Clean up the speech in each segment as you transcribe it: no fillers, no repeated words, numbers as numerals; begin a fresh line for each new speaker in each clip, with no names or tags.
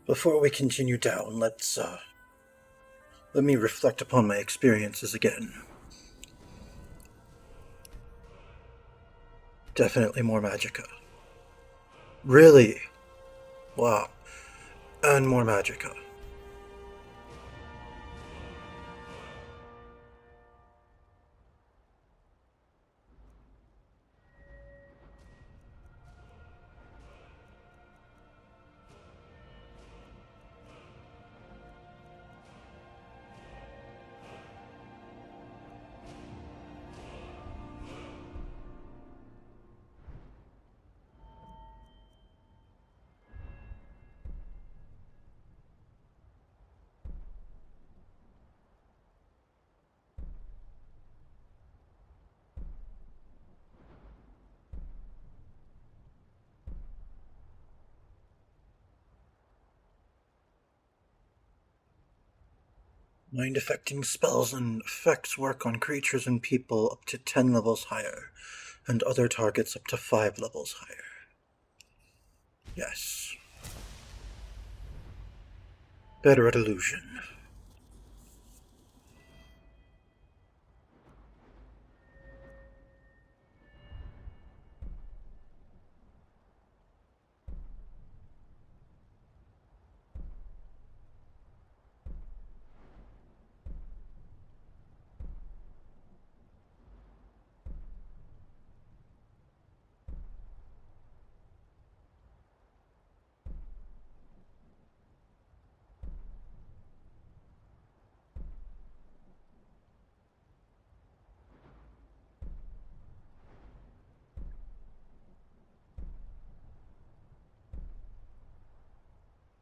Before we continue down, let me reflect upon my experiences again. Definitely more magicka. Really? Wow. And more magicka. Mind-affecting spells and effects work on creatures and people up to 10 levels higher, and other targets up to 5 levels higher. Yes. Better at illusion.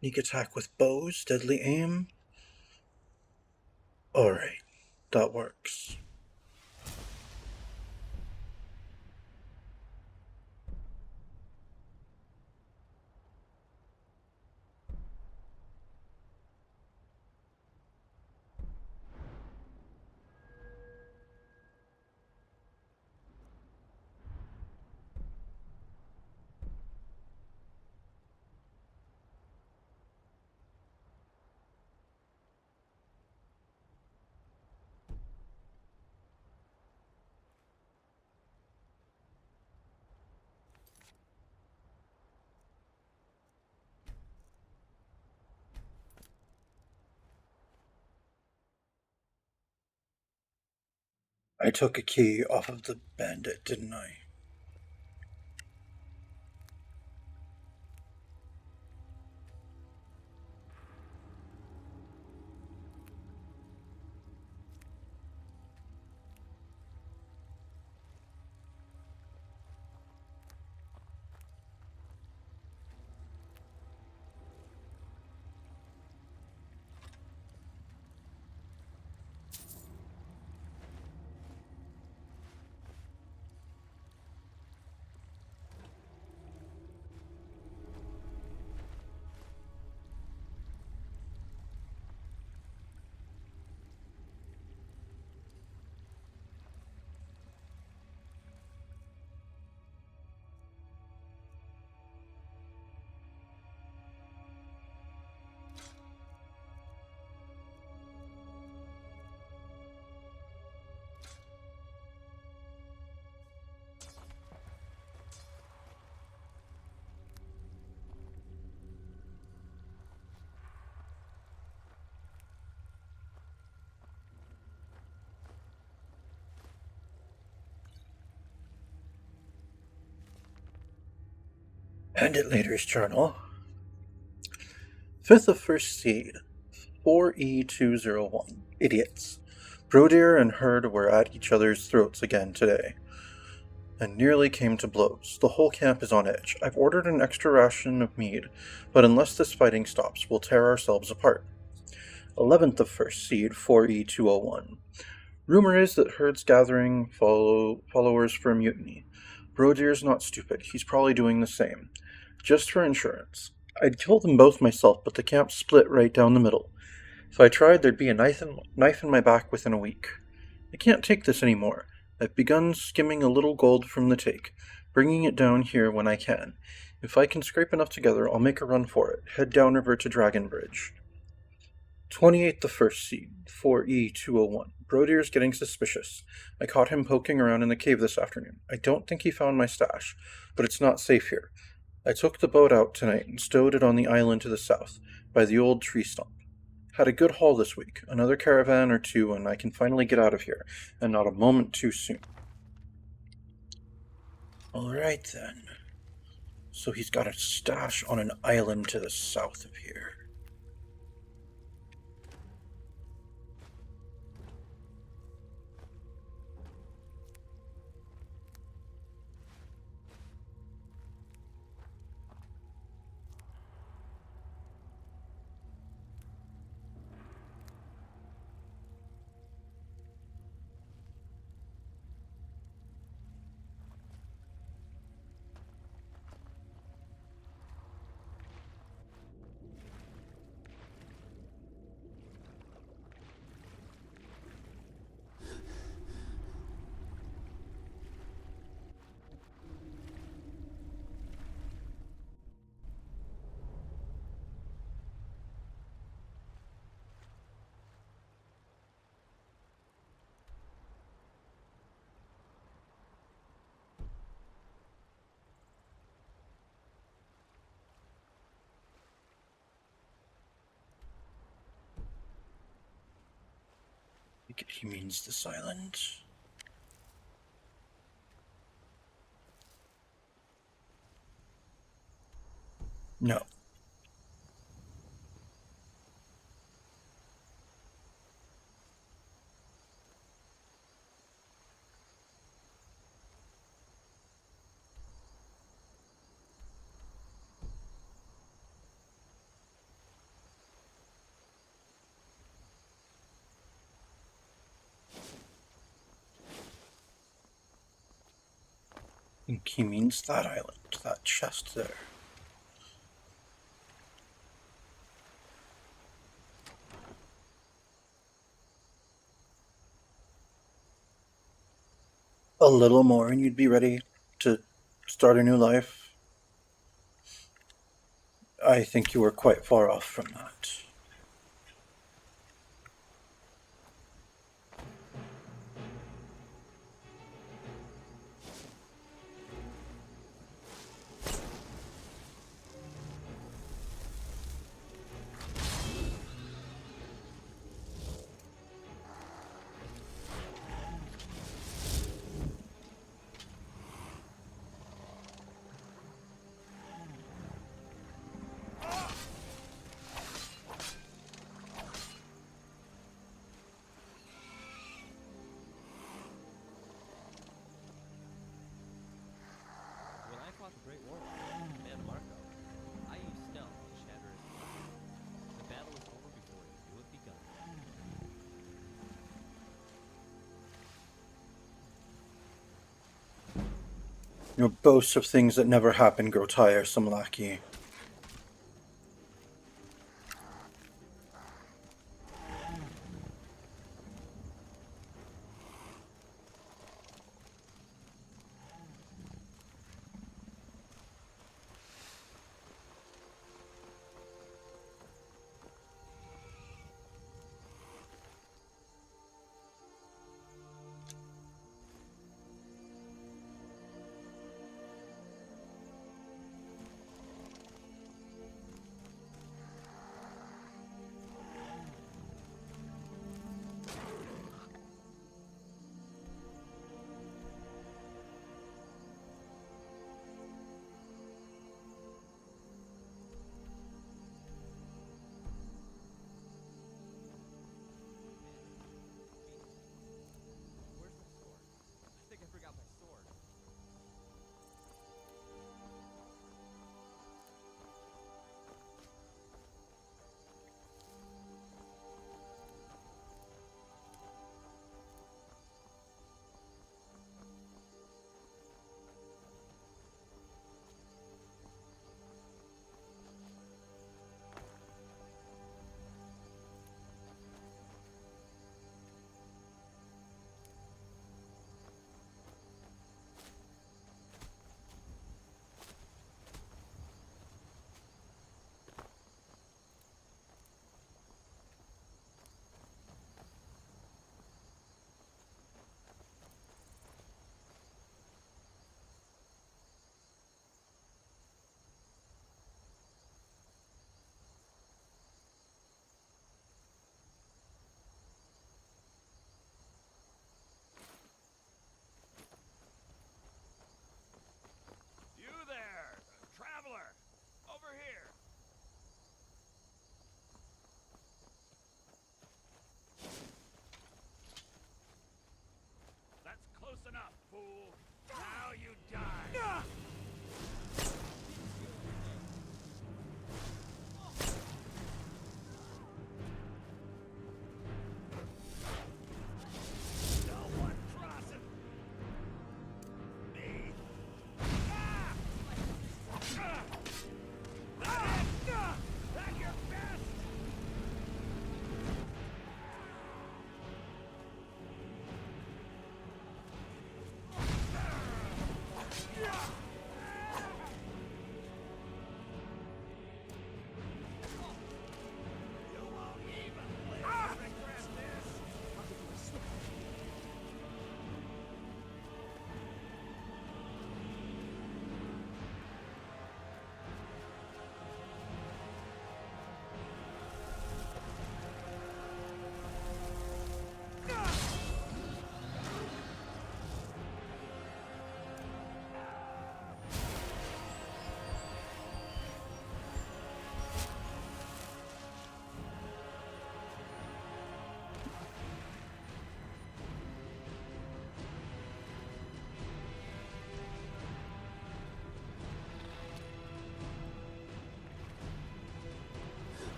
Sneak attack with bows, deadly aim. Alright, that works. I took a key off of the bandit, didn't I? Bandit Leader's Journal. 5th of First Seed, 4E201. Idiots. Brodir and Herd were at each other's throats again today, and nearly came to blows. The whole camp is on edge. I've ordered an extra ration of mead, but unless this fighting stops, we'll tear ourselves apart. 11th of First Seed, 4E201. Rumor is that Herd's gathering followers for a mutiny. Brodir's not stupid. He's probably doing the same. Just for insurance. I'd kill them both myself, but the camp split right down the middle. If I tried, there'd be a knife in my back within a week. I can't take this anymore. I've begun skimming a little gold from the take, bringing it down here when I can. If I can scrape enough together, I'll make a run for it. Head downriver to Dragon Bridge. 28 the first seed, 4E201. Brodeer's getting suspicious. I caught him poking around in the cave this afternoon. I don't think he found my stash, but it's not safe here. I took the boat out tonight and stowed it on the island to the south, by the old tree stump. Had a good haul this week. Another caravan or two, and I can finally get out of here, and not a moment too soon. Alright then. So he's got a stash on an island to the south of here. I think he means this island. No. I think he means that island, that chest there. A little more and you'd be ready to start a new life. I think you were quite far off from that. Your boasts of things that never happen grow tiresome, lackey.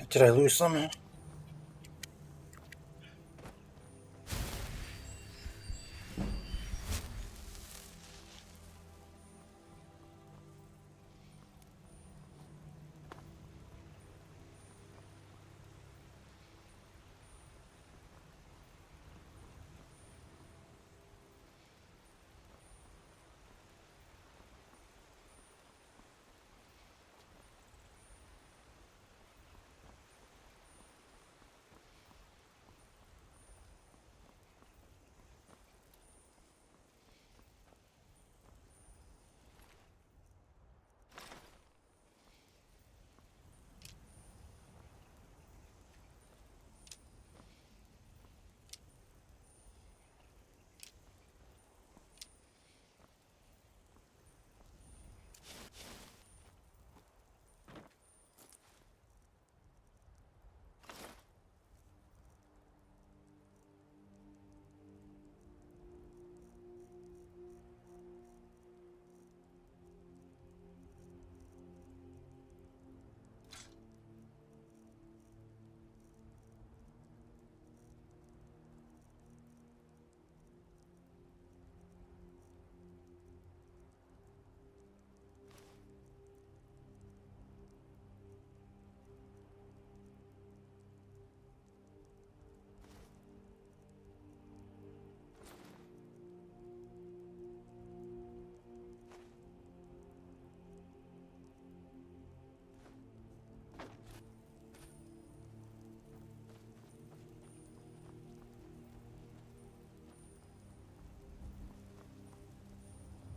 Did I lose some?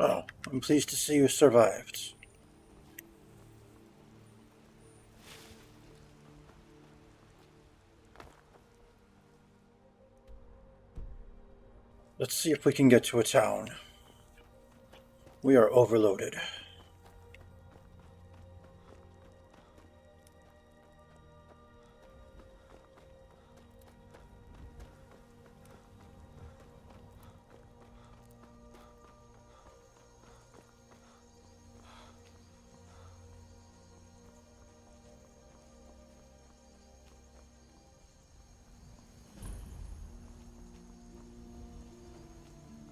Oh, I'm pleased to see you survived. Let's see if we can get to a town. We are overloaded.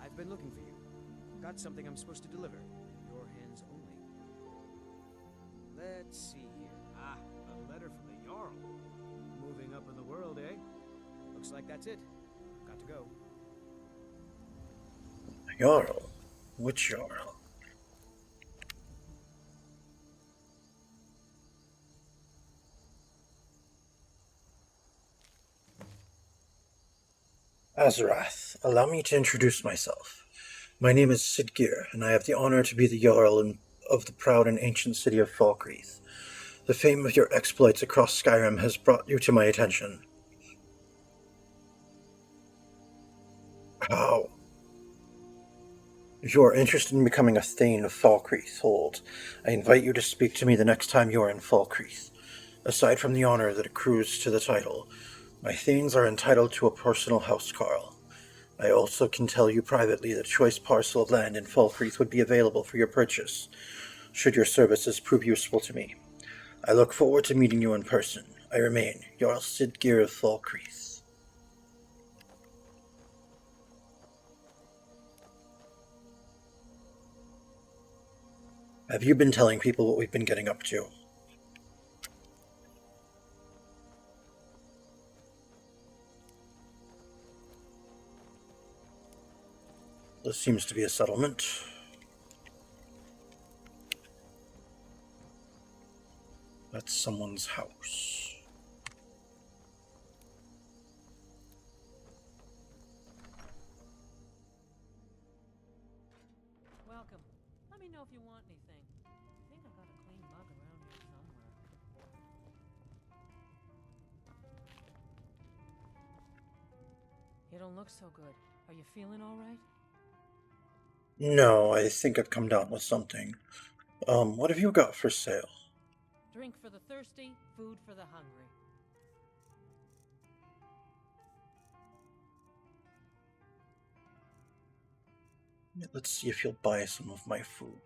I've been looking for you. Got something I'm supposed to deliver. Your hands only. Let's see here. Ah, a letter from the Jarl. Moving up in the world, eh? Looks like that's it. Got to go.
Jarl? Which Jarl? Azarath, allow me to introduce myself. My name is Sidgir, and I have the honor to be the Jarl of the proud and ancient city of Falkreath. The fame of your exploits across Skyrim has brought you to my attention. How? If you are interested in becoming a Thane of Falkreath Hold, I invite you to speak to me the next time you are in Falkreath. Aside from the honor that accrues to the title, my Thanes are entitled to a personal housecarl. I also can tell you privately that a choice parcel of land in Falkreath would be available for your purchase, should your services prove useful to me. I look forward to meeting you in person. I remain, Jarl Sidgir of Falkreath. Have you been telling people what we've been getting up to? This seems to be a settlement. That's someone's house.
Welcome. Let me know if you want anything. I think I got a clean mug around here somewhere. You don't look so good. Are you feeling all right?
No, I think I've come down with something. What have you got for sale?
Drink for the thirsty, food for the hungry.
Let's see if you'll buy some of my food.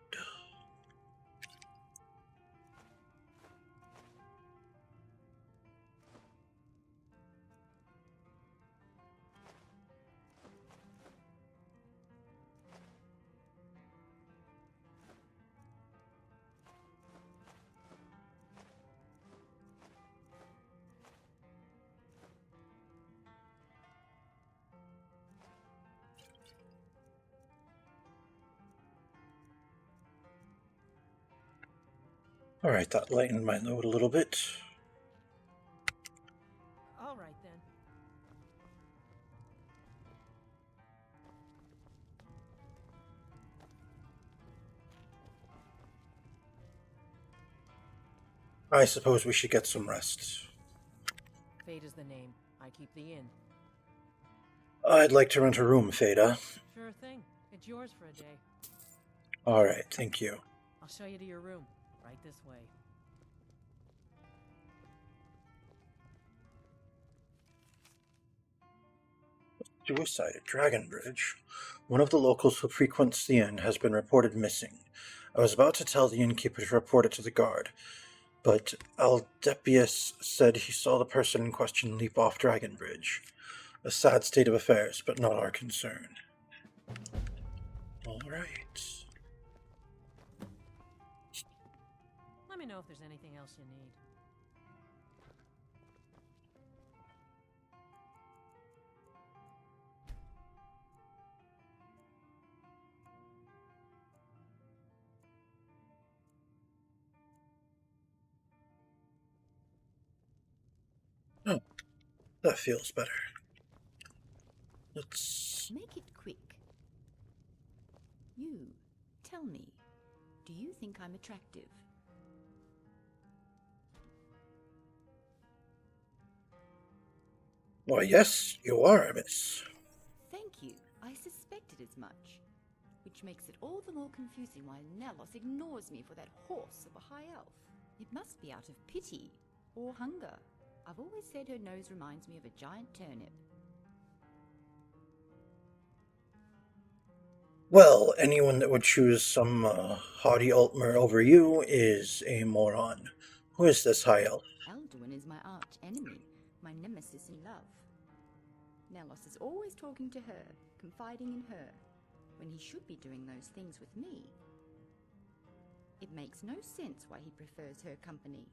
Alright, that lightened my load a little bit.
All right then.
I suppose we should get some rest.
Fate is the name. I keep the inn.
I'd like to rent a room, Fada.
Sure thing. It's yours for a day.
Alright, thank you.
I'll show you to your room. Right this way.
Suicide at Dragonbridge. One of the locals who frequents the inn has been reported missing. I was about to tell the innkeeper to report it to the guard, but Aldepius said he saw the person in question leap off Dragonbridge. A sad state of affairs, but not our concern. Alright.
Let me know if there's anything else you need.
Oh, that feels better. Let's...
Make it quick. You, tell me, do you think I'm attractive?
Why, yes, you are, miss.
Thank you. I suspected as much. Which makes it all the more confusing why Nelos ignores me for that horse of a high elf. It must be out of pity or hunger. I've always said her nose reminds me of a giant turnip.
Well, anyone that would choose some haughty Altmer over you is a moron. Who is this high elf?
Alduin is my arch enemy, my nemesis in love. Nelos is always talking to her, confiding in her, when he should be doing those things with me. It makes no sense why he prefers her company.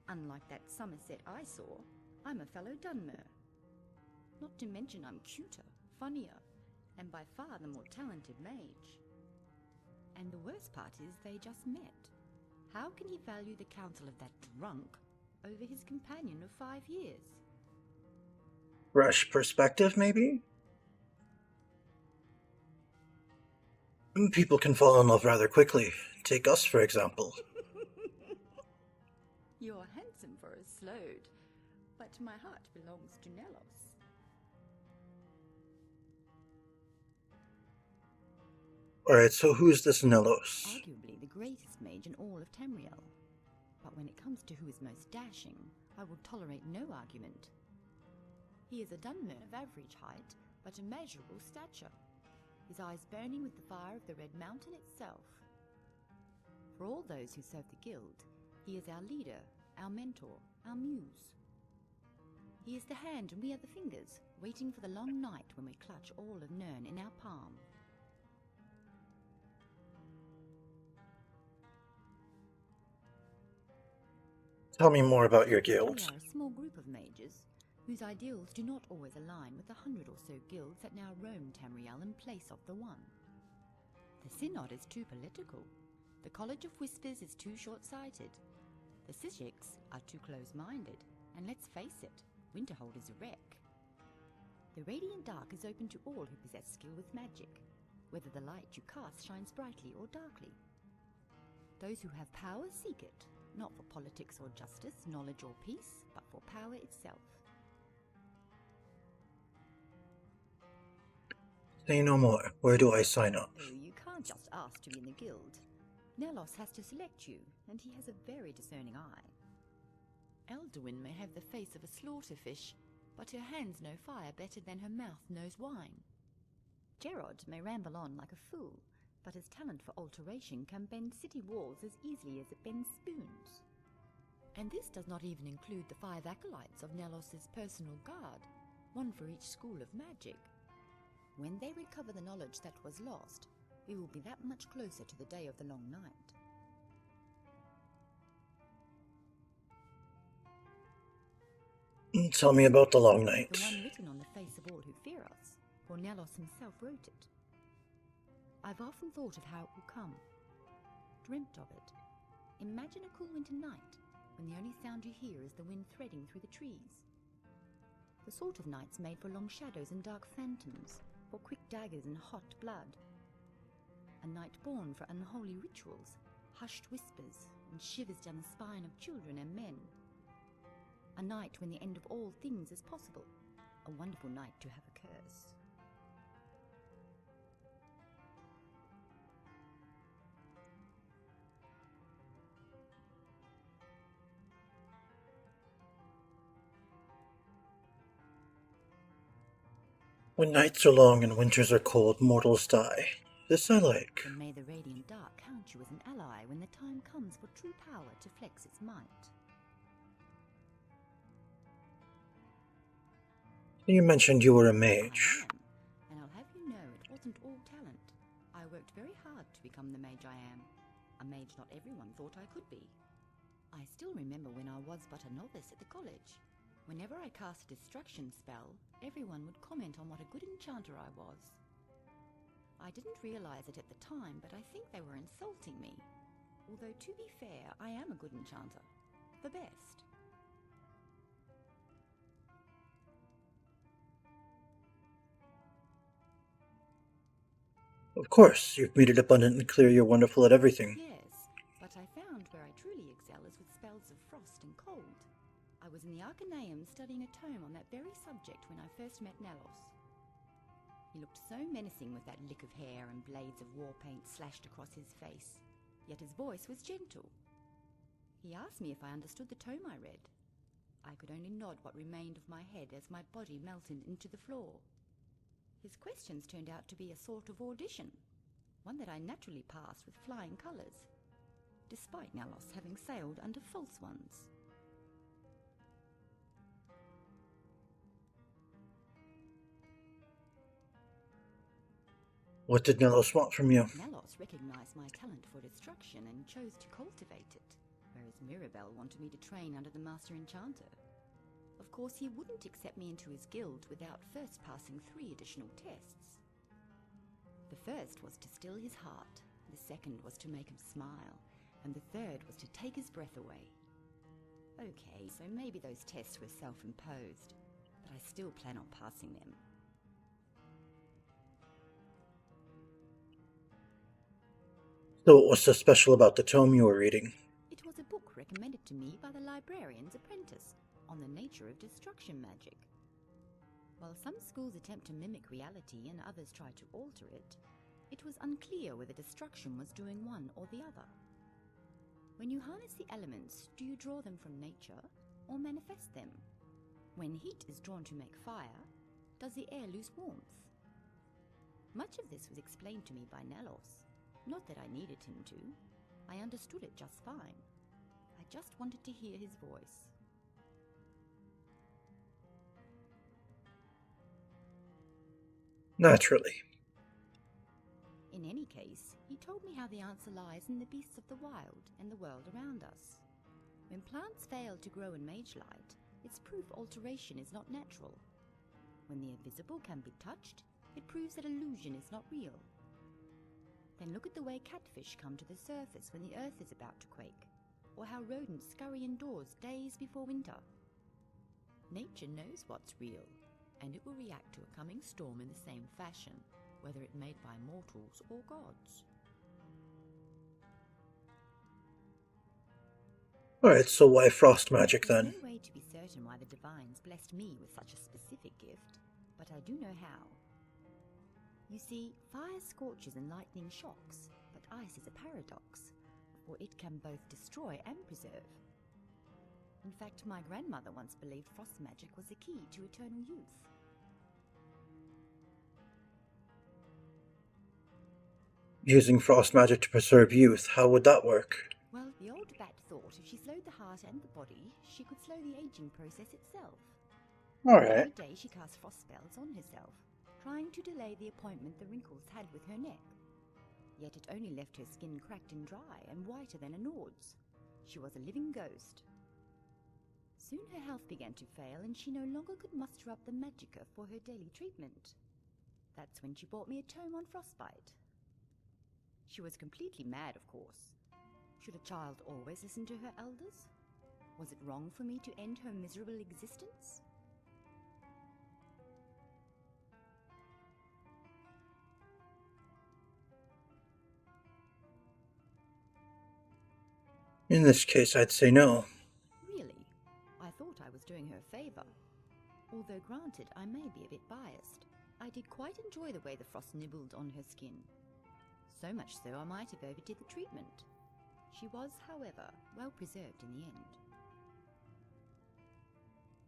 Unlike that Somerset I saw, I'm a fellow Dunmer. Not to mention I'm cuter, funnier, and by far the more talented mage. And the worst part is they just met. How can he value the counsel of that drunk over his companion of 5 years?
Fresh perspective, maybe? People can fall in love rather quickly. Take us, for example.
You're handsome for a Slode, but my heart belongs to Nelos.
Alright, so who's this Nelos?
Arguably the greatest mage in all of Tamriel. But when it comes to who is most dashing, I will tolerate no argument. He is a Dunmer of average height, but immeasurable stature, his eyes burning with the fire of the Red Mountain itself. For all those who serve the guild, he is our leader, our mentor, our muse. He is the hand and we are the fingers, waiting for the long night when we clutch all of Nirn in our palm.
Tell me more about your guild.
We are a small group of mages, whose ideals do not always align with the 100 or so guilds that now roam Tamriel in place of the one. The Synod is too political. The College of Whispers is too short-sighted. The Sijiks are too close-minded. And let's face it, Winterhold is a wreck. The Radiant Dark is open to all who possess skill with magic, whether the light you cast shines brightly or darkly. Those who have power seek it, not for politics or justice, knowledge or peace, but for power itself.
Say no more. Where do I sign up?
Oh, you can't just ask to be in the guild. Nelos has to select you, and he has a very discerning eye. Alduin may have the face of a slaughterfish, but her hands know fire better than her mouth knows wine. Gerard may ramble on like a fool, but his talent for alteration can bend city walls as easily as it bends spoons. And this does not even include the 5 acolytes of Nelos's personal guard, one for each school of magic. When they recover the knowledge that was lost, we will be that much closer to the day of the long night.
Tell me about the long night.
The one written on the face of all who fear us, for Nelos himself wrote it. I've often thought of how it will come, dreamt of it, Imagine a cool winter night when the only sound you hear is the wind threading through the trees. The sort of nights made for long shadows and dark phantoms, for quick daggers and hot blood. A night born for unholy rituals, hushed whispers, and shivers down the spine of children and men. A night when the end of all things is possible. A wonderful night to have a curse.
When nights are long and winters are cold, mortals die. This I like.
And may the radiant dark count you as an ally when the time comes for true power to flex its might.
You mentioned you were a
I
mage.
am, and I'll have you know it wasn't all talent. I worked very hard to become the mage I am. A mage not everyone thought I could be. I still remember when I was but a novice at the college. Whenever I cast a destruction spell, everyone would comment on what a good enchanter I was. I didn't realize it at the time, but I think they were insulting me. Although, to be fair, I am a good enchanter. The best.
Of course, you've made it abundantly clear you're wonderful at everything.
Yes, but I found where I truly excel is with spells of frost and cold. I was in the Arcaneum studying a tome on that very subject when I first met Nalos. He looked so menacing with that lick of hair and blades of war paint slashed across his face, yet his voice was gentle. He asked me if I understood the tome I read. I could only nod what remained of my head as my body melted into the floor. His questions turned out to be a sort of audition, one that I naturally passed with flying colours, despite Nalos having sailed under false ones.
What did Nelos want from you?
Nalos recognized my talent for destruction and chose to cultivate it, whereas Mirabelle wanted me to train under the Master Enchanter. Of course, he wouldn't accept me into his guild without first passing 3 additional tests. The first was to still his heart, the second was to make him smile, and the third was to take his breath away. Okay, so maybe those tests were self-imposed, but I still plan on passing them.
So what was so special about the tome you were reading?
It was a book recommended to me by the librarian's apprentice on the nature of destruction magic. While some schools attempt to mimic reality and others try to alter it, it was unclear whether destruction was doing one or the other. When you harness the elements, do you draw them from nature or manifest them? When heat is drawn to make fire, does the air lose warmth? Much of this was explained to me by Nalos. Not that I needed him to. I understood it just fine. I just wanted to hear his voice.
Naturally.
In any case, he told me how the answer lies in the beasts of the wild and the world around us. When plants fail to grow in mage light, it's proof alteration is not natural. When the invisible can be touched, it proves that illusion is not real. Then look at the way catfish come to the surface when the earth is about to quake, or how rodents scurry indoors days before winter. Nature knows what's real, and it will react to a coming storm in the same fashion, whether it made by mortals or gods.
Alright, so why frost magic
There's
then?
no way to be certain why the divines blessed me with such a specific gift, but I do know how. You see, fire scorches and lightning shocks, but ice is a paradox, for it can both destroy and preserve. In fact, my grandmother once believed frost magic was the key to eternal youth.
Using frost magic to preserve youth, how would that work?
Well, the old bat thought if she slowed the heart and the body, she could slow the aging process itself.
Alright.
Every day she cast frost spells on herself, trying to delay the appointment the wrinkles had with her neck. Yet it only left her skin cracked and dry and whiter than a Nord's. She was a living ghost. Soon her health began to fail and she no longer could muster up the magicka for her daily treatment. That's when she bought me a tome on frostbite. She was completely mad, of course. Should a child always listen to her elders? Was it wrong for me to end her miserable existence?
In this case, I'd say no.
Really? I thought I was doing her a favor. Although granted, I may be a bit biased. I did quite enjoy the way the frost nibbled on her skin. So much so I might have overdid the treatment. She was, however, well preserved in the end.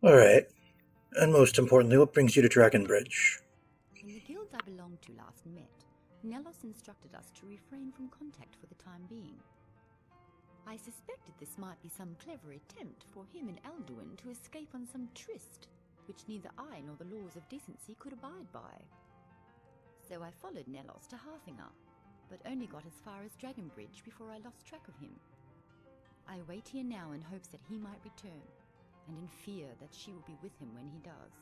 Alright. And most importantly, what brings you to Dragonbridge?
In the guild I belonged to last met, Nelos instructed us to refrain from contact for the time being. I suspected this might be some clever attempt for him and Elduin to escape on some tryst, which neither I nor the laws of decency could abide by. So I followed Nelos to Harthinger, but only got as far as Dragonbridge before I lost track of him. I wait here now in hopes that he might return, and in fear that she will be with him when he does.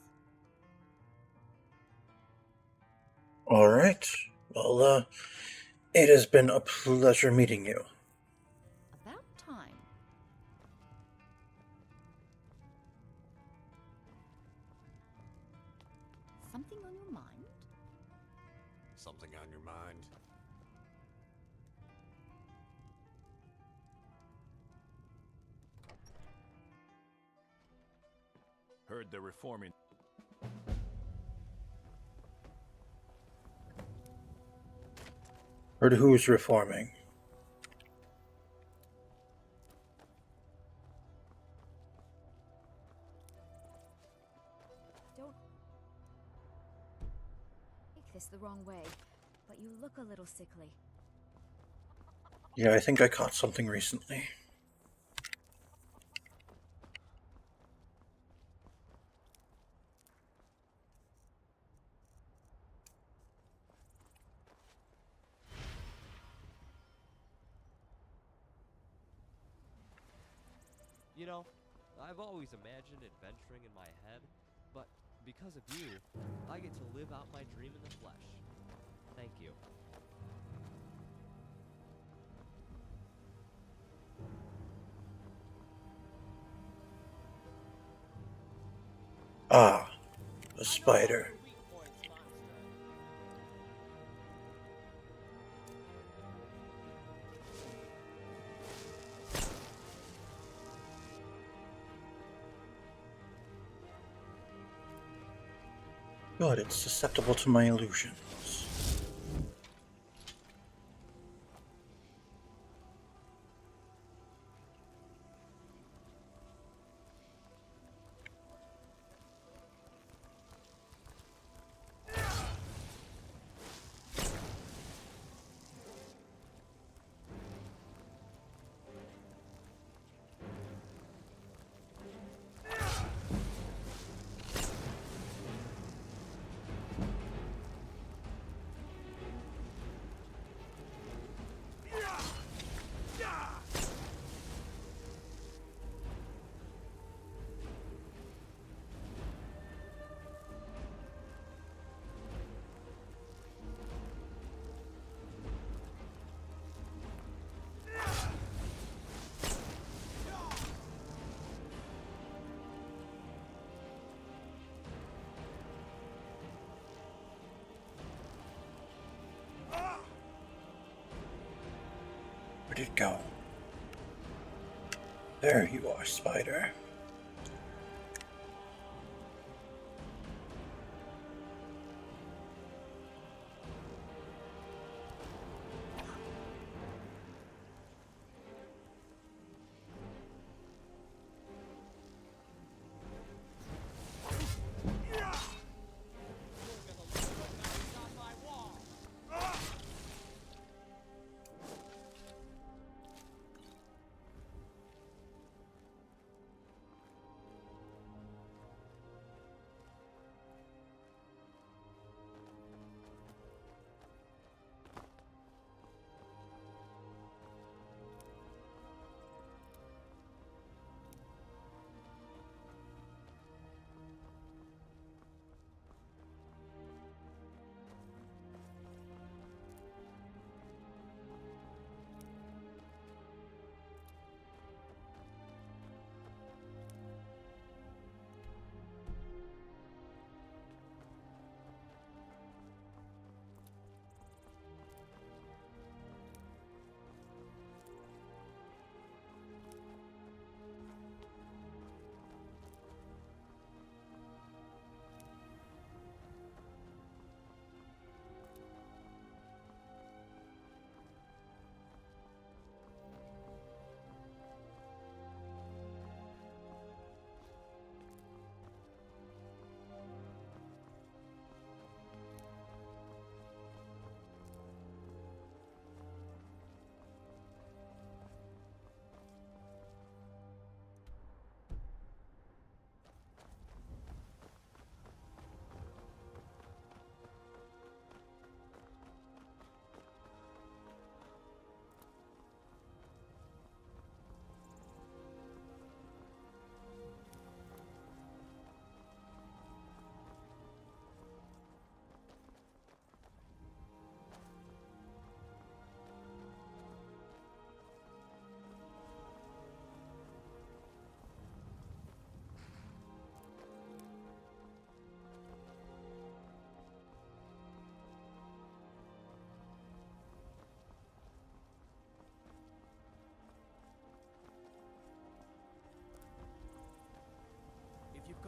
Alright. Well, it has been a pleasure meeting you.
About time. Something on your mind?
Something on your mind?
Heard they're reforming.
Or who's reforming?
Don't take this the wrong way, but you look a little sickly.
Yeah, I think I caught something recently.
You know, I've always imagined adventuring in my head, but because of you, I get to live out my dream in the flesh. Thank you.
Ah, a spider. Good, it's susceptible to my illusions. Where'd it go? There you are, spider.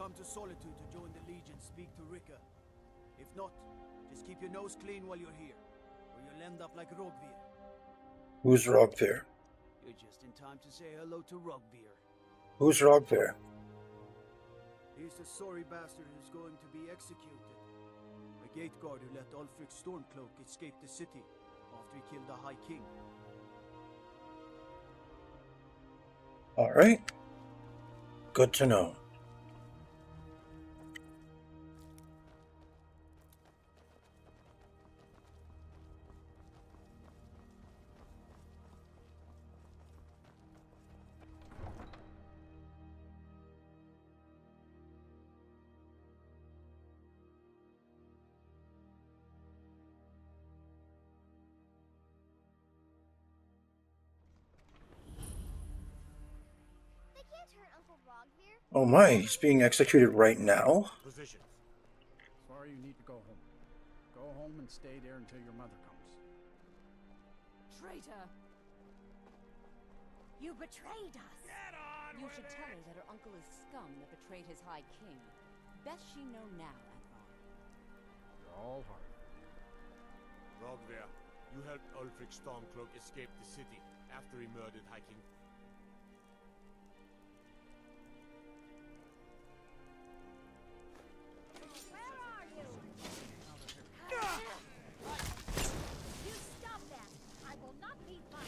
come to Solitude to join the Legion, speak to Rika. If not, just keep your nose clean while you're here, or you'll end up like Rogvir.
Who's Rogvir?
You're just in time to say hello to Rogvir.
Who's Rogvir?
He's the sorry bastard who's going to be executed. A gate guard who let Ulfric Stormcloak escape the city after he killed the High King.
Alright. Good to know.
They can't hurt Uncle Rogvir.
Oh my, he's being executed right now?
Positions.
Sorry, you need to go home. Go home and stay there until your mother comes.
Traitor!
You betrayed us!
You should tell her that her uncle is scum that betrayed his High King. Best she know now, Advar.
You're all hard.
Rogvir, you helped Ulfric Stormcloak escape the city after he murdered High King.
Where are you? You stop that! I will not be violent.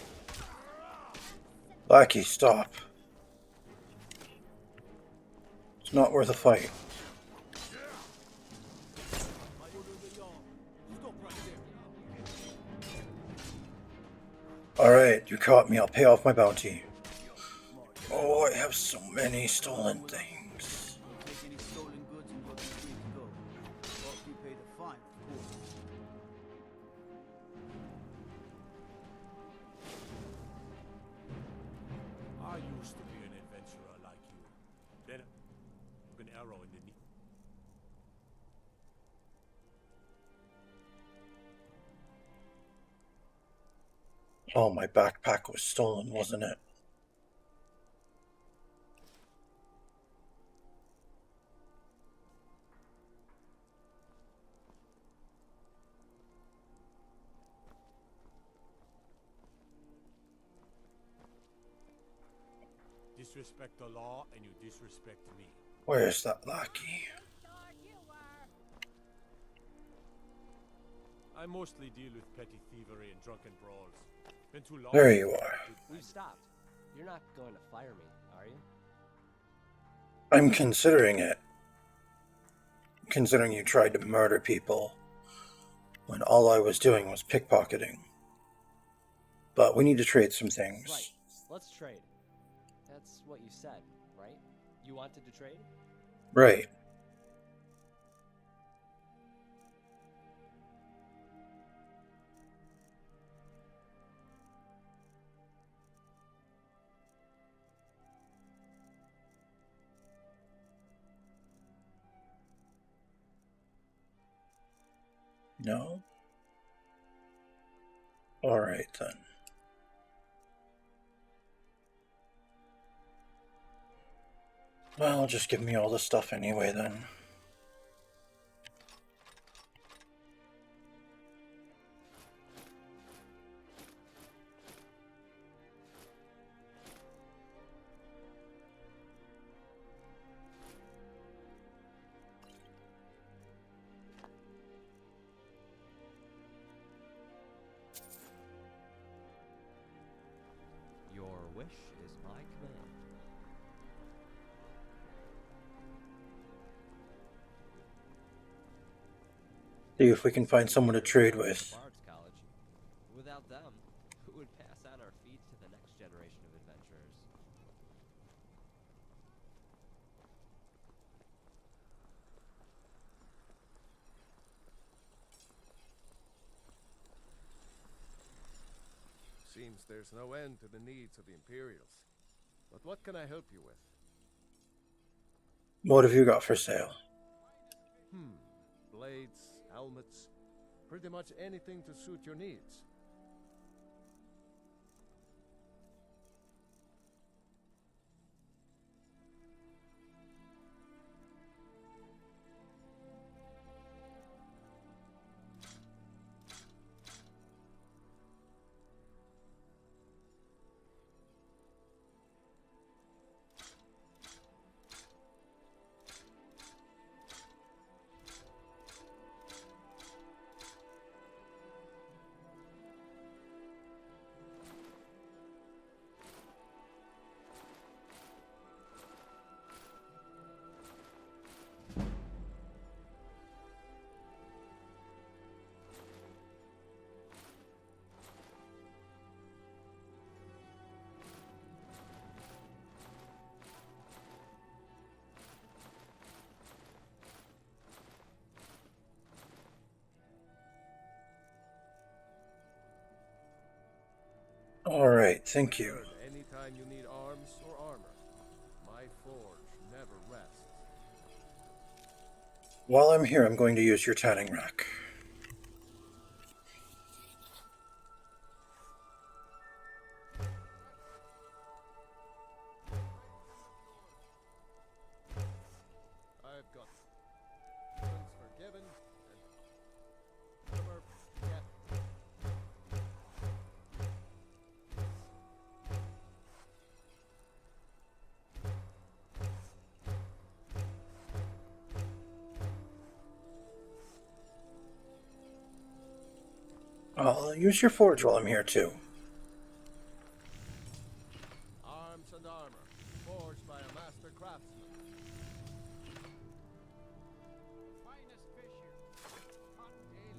Lackey, stop. It's not worth a fight.
I order the Jarl. Stop right there.
Alright, you caught me. I'll pay off my bounty. Oh, I have so many stolen things.
Don't take any stolen goods and you'll be free to go. After you pay the fine, of course.
I used to be an adventurer like you. Then took an arrow in the knee.
Oh, my backpack was stolen, wasn't it?
Disrespect the law and you disrespect me.
Where's that lackey?
I mostly deal with petty thievery and drunken brawls. Been too long.
There you are.
We've stopped. You're not going to fire me, are you?
I'm considering it. Considering you tried to murder people when all I was doing was pickpocketing. But we need to trade some things.
Right. Let's trade. That's what you said, right? You wanted to trade?
Right. No? Alright then. Well, just give me all the stuff anyway then.
Your wish is my command.
See if we can find someone to trade with.
Bard's College. Without them, who would pass on our feet to the next generation of adventurers?
Seems there's no end to the needs of the Imperials. But what can I help you with?
What have you got for sale?
Blades, helmets, pretty much anything to suit your needs.
Alright, thank you.
Return anytime you need arms or armor. My forge never rests.
While I'm here, I'm going to use your tanning rack.
I've got sins forgiven and never forget.
I'll use your forge while I'm here, too.
Arms and armor, forged by a master craftsman.
The finest fish here. Caught daily.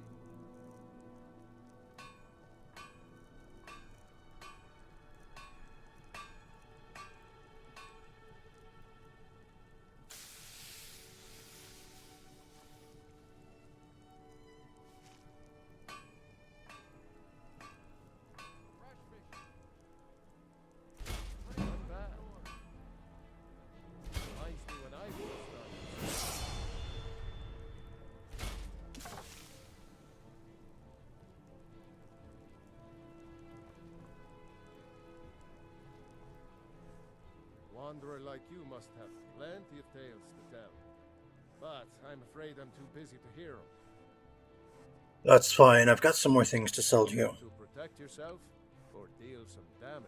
Fresh fish.
Not bad. Reminds me when I first started. Wanderer like you must have plenty of tales to tell. But I'm afraid I'm too busy to hear them.
That's fine, I've got some more things to sell to you.
To protect yourself or deal some damage.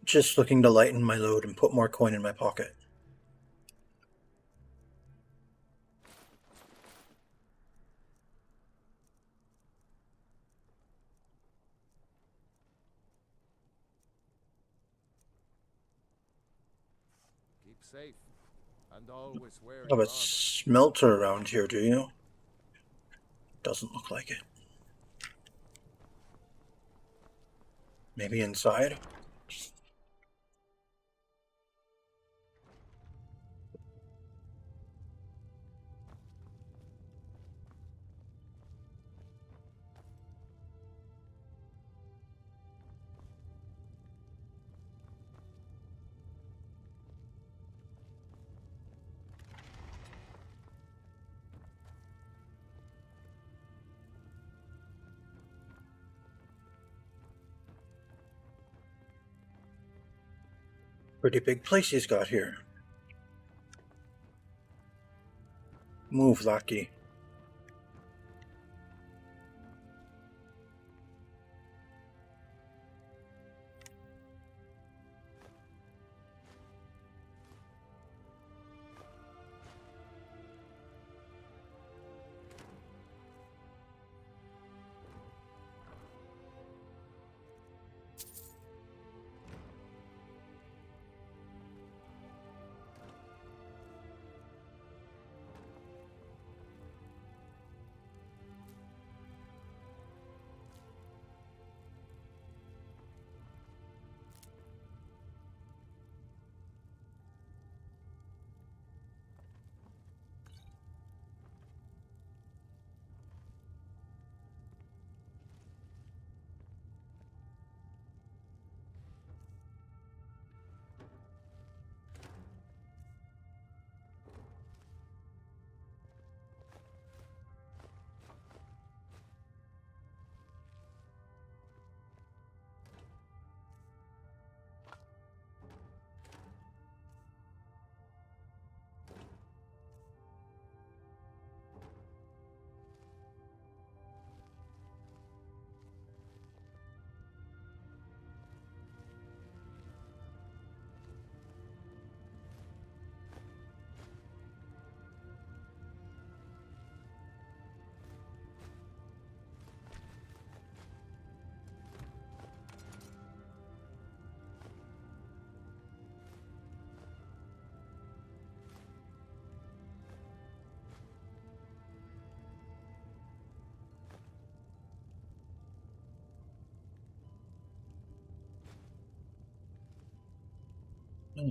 Just looking to lighten my load and put more coin in my pocket.
Keep safe. And always wear
Have
your
a
armor.
smelter around here, do you? Doesn't look like it. Maybe inside? Pretty big place he's got here. Move, lackey.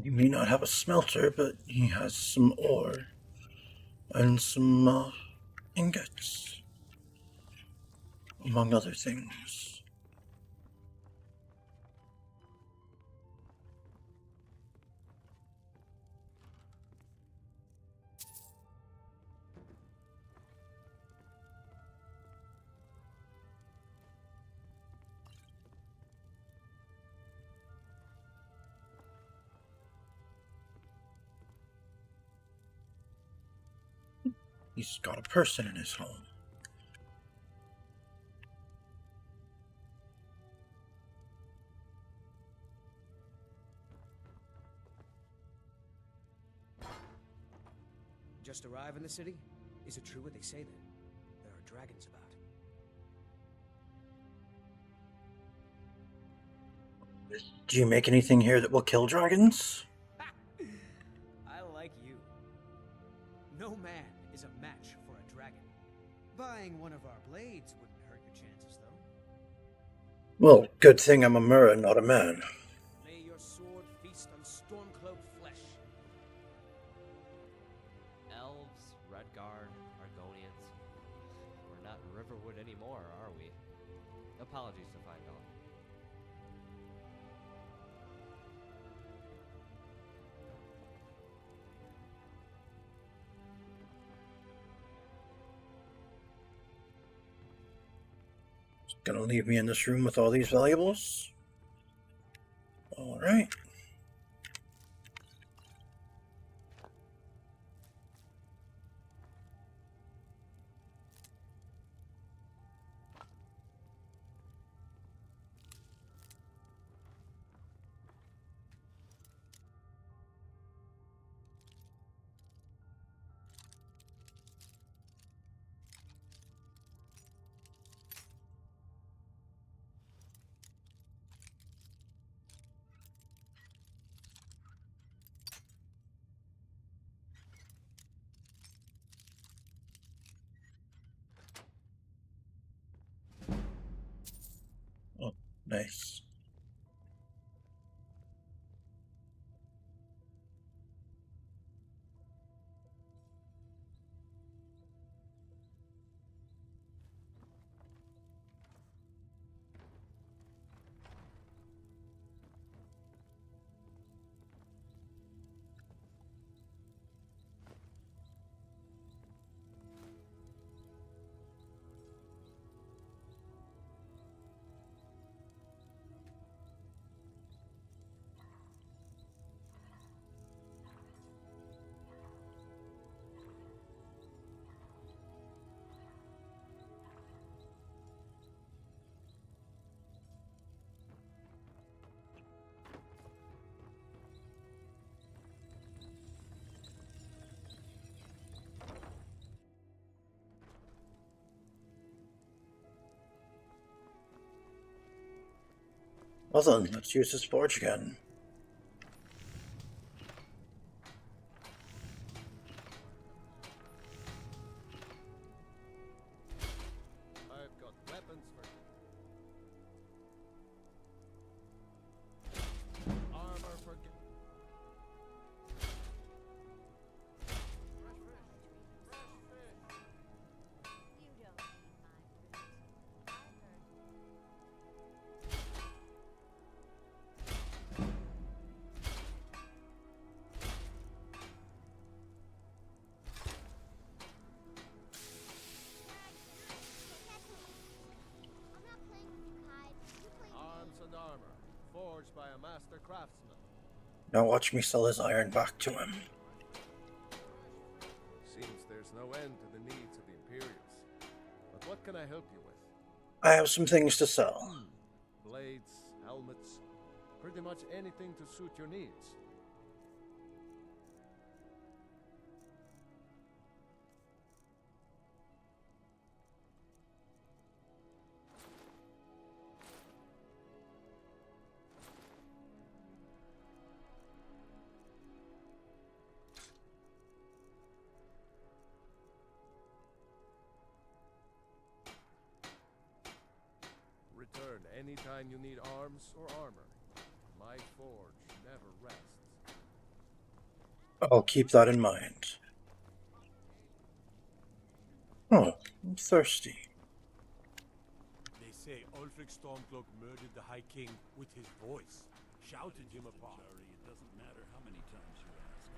He may not have a smelter, but he has some ore. And some, ingots. Among other things. He's got a person in his home.
Just arrive in the city? Is it true what they say then? There are dragons about.
Do you make anything here that will kill dragons?
I like you. No man is a match for a dragon. Buying one of our blades wouldn't hurt your chances, though.
Well, good thing I'm a Mura, not a man.
May your sword feast on Stormcloak flesh.
Elves, Redguard, Argonians. We're not in Riverwood anymore, are we? Apologies to Findel.
Gonna leave me in this room with all these valuables? Alright. Oh, nice. Well then, let's use this forge again.
I've got weapons for you. Armor for...
You don't need my fruit. I heard I'm not playing with you, Hyde. You play with
Arms and armor, forged by a master craftsman.
Now watch me sell his iron back to him.
Seems there's no end to the needs of the Imperials. But what can I help you with?
I have some things to sell.
Blades, helmets, pretty much anything to suit your needs. Return anytime you need arms or armor. My forge never rests.
I'll keep that in mind. Oh, I'm thirsty.
They say Ulfric Stormcloak murdered the High King with his voice, shouted him apart.
It doesn't matter how many times you ask.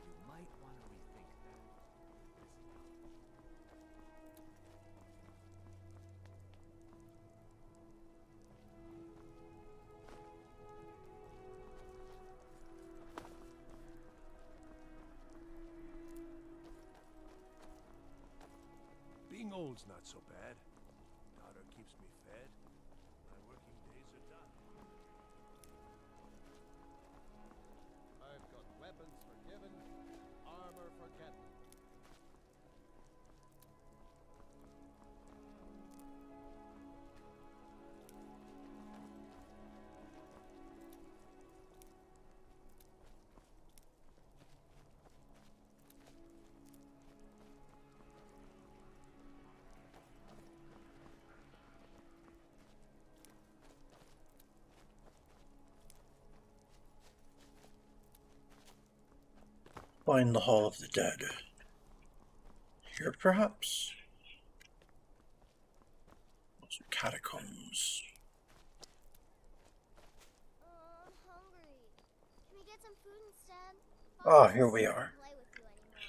You might want to rethink that.
Soul's not so bad. Daughter keeps me fed. My working days are done.
I've got weapons for giving, armor for getting.
Find the Hall of the Dead. Here, perhaps? Those are catacombs.
I'm hungry. Can we get some food instead?
Ah, here we are.
Play with you anymore.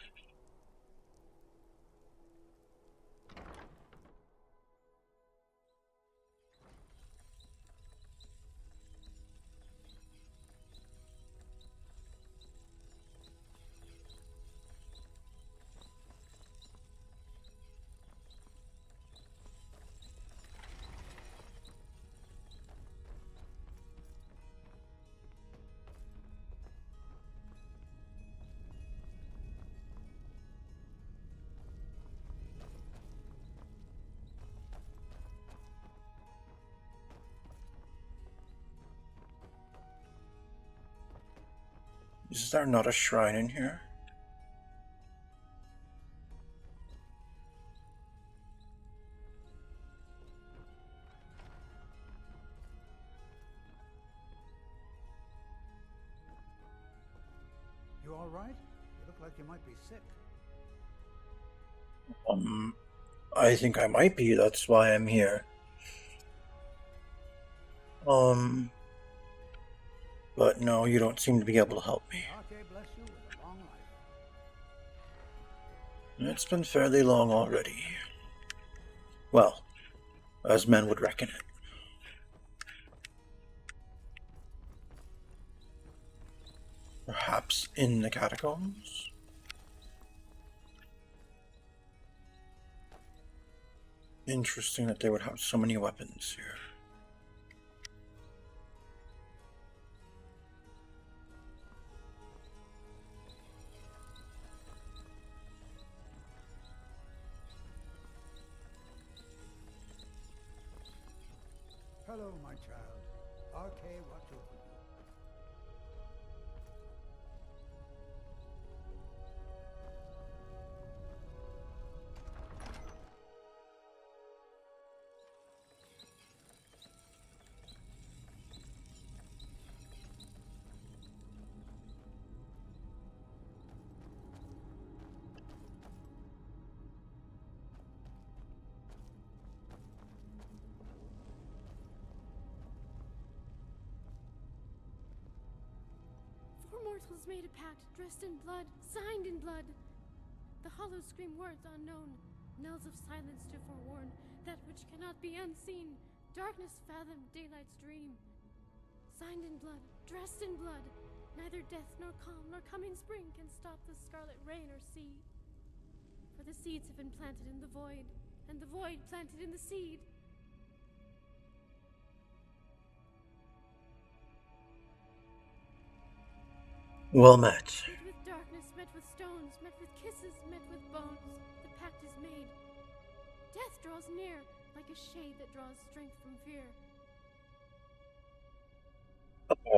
Is there not a shrine in here?
You all right? You look like you might be sick.
I think I might be, that's why I'm here. But no, you don't seem to be able to help me.
Okay, bless you with a long life.
It's been fairly long already. Well, as men would reckon it. Perhaps in the catacombs? Interesting that they would have so many weapons here.
Hello, my child. RK, watch over you.
Four mortals made a pact, dressed in blood, signed in blood. The hollows scream words unknown, knells of silence to forewarn that which cannot be unseen. Darkness fathomed daylight's dream. Signed in blood, dressed in blood, neither death nor calm nor coming spring can stop the scarlet rain or sea. For the seeds have been planted in the void, and the void planted in the seed.
Well met.
Met with darkness, met with stones, met with kisses, met with bones. The pact is made. Death draws near, like a shade that draws strength from fear.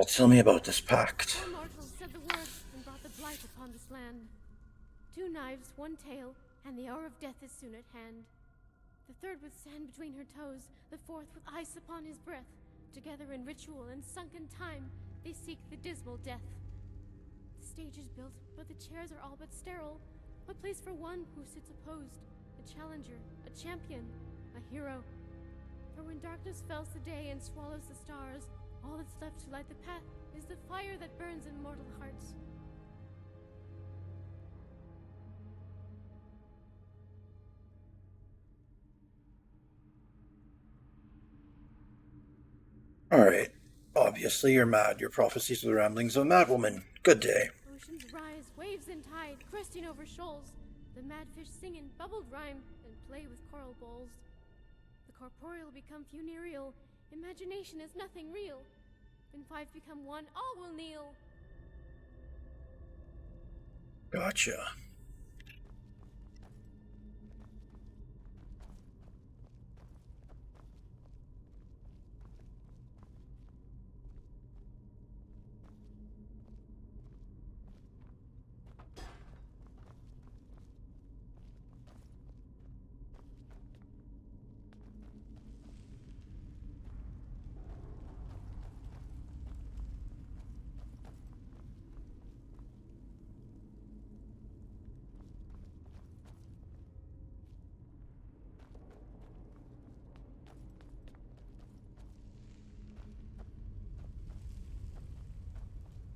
Tell me about this pact.
Four mortals said the word and brought the blight upon this land. 2 knives, 1 tail, and the hour of death is soon at hand. The third with sand between her toes, the fourth with ice upon his breath. Together in ritual and sunken time, they seek the dismal death. The stage is built, but the chairs are all but sterile. What place for one who sits opposed? A challenger, a champion, a hero. For when darkness fells the day and swallows the stars, all that's left to light the path is the fire that burns in mortal hearts.
Alright. Obviously you're mad. Your prophecies are the ramblings of a madwoman. Good day.
Oceans rise, waves and tide, cresting over shoals. The mad fish sing in bubbled rhyme and play with coral bowls. The corporeal become funereal. Imagination is nothing real. When five become one, all will kneel.
Gotcha.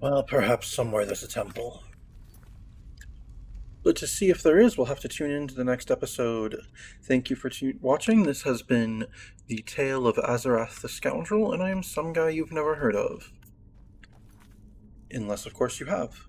Well, perhaps somewhere there's a temple. But to see if there is, we'll have to tune in to the next episode. Thank you for watching. This has been The Tale of Azarath the Scoundrel, and I am some guy you've never heard of. Unless, of course, you have.